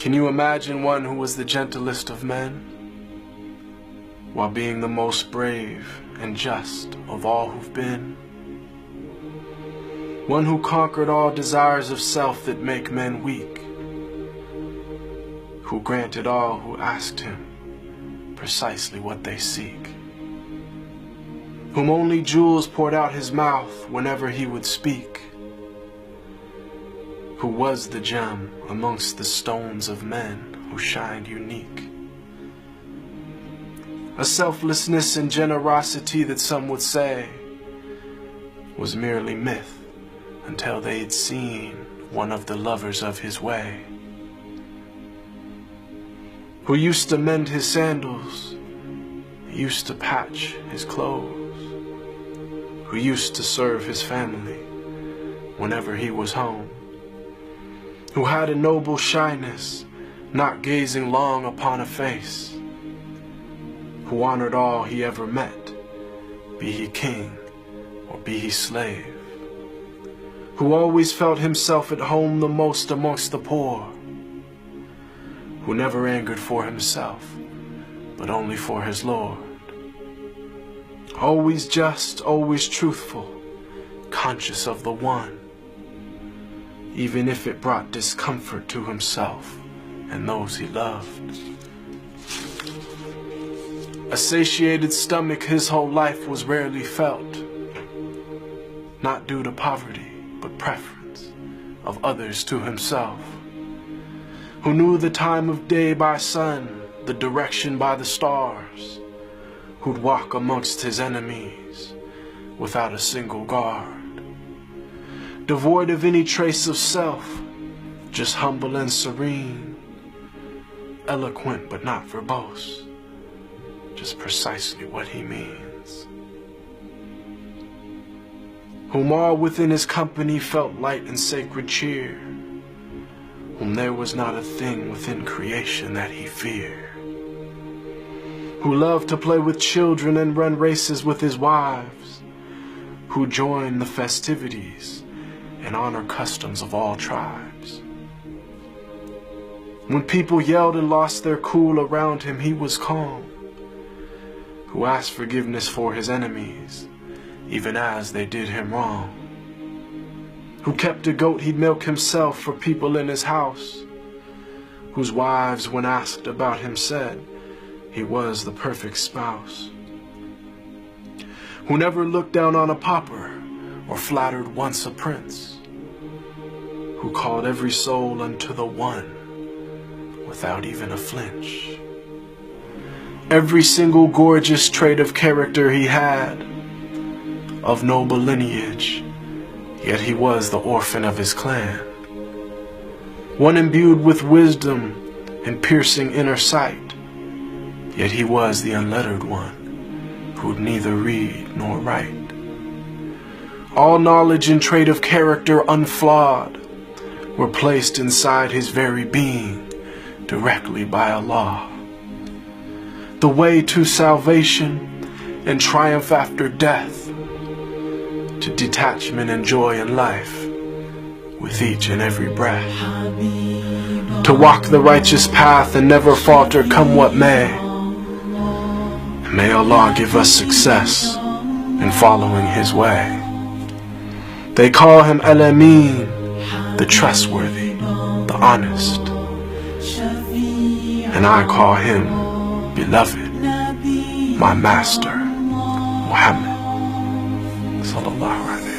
Can you imagine one who was the gentlest of men, while being the most brave and just of all who've been? One who conquered all desires of self that make men weak, who granted all who asked him precisely what they seek, whom only jewels poured out his mouth whenever he would speak, who was the gem amongst the stones of men who shined unique. A selflessness and generosity that some would say was merely myth until they'd seen one of the lovers of his way, who used to mend his sandals, used to patch his clothes, who used to serve his family whenever he was home, who had a noble shyness, not gazing long upon a face, who honored all he ever met, be he king or be he slave, who always felt himself at home the most amongst the poor, who never angered for himself, but only for his Lord, always just, always truthful, conscious of the one, even if it brought discomfort to himself and those he loved. A satiated stomach his whole life was rarely felt, not due to poverty, but preference of others to himself, who knew the time of day by sun, the direction by the stars, who'd walk amongst his enemies without a single guard, devoid of any trace of self, just humble and serene, eloquent but not verbose, just precisely what he means, whom all within his company felt light and sacred cheer, whom there was not a thing within creation that he feared, who loved to play with children and run races with his wives, who joined the festivities and honor customs of all tribes. When people yelled and lost their cool around him, he was calm, who asked forgiveness for his enemies, even as they did him wrong, who kept a goat he'd milk himself for people in his house, whose wives, when asked about him, said he was the perfect spouse, who never looked down on a pauper or flattered once a prince, who called every soul unto the one without even a flinch. Every single gorgeous trait of character he had, of noble lineage, yet he was the orphan of his clan, one imbued with wisdom and piercing inner sight, yet he was the unlettered one, who'd neither read nor write. All knowledge and trait of character unflawed were placed inside his very being directly by Allah. The way to salvation and triumph after death, to detachment and joy in life with each and every breath, to walk the righteous path and never falter come what may. And may Allah give us success in following his way. They call him Al-Amin, the trustworthy, the honest, and I call him beloved, my master, Muhammad sallallahu alaihi wasallam.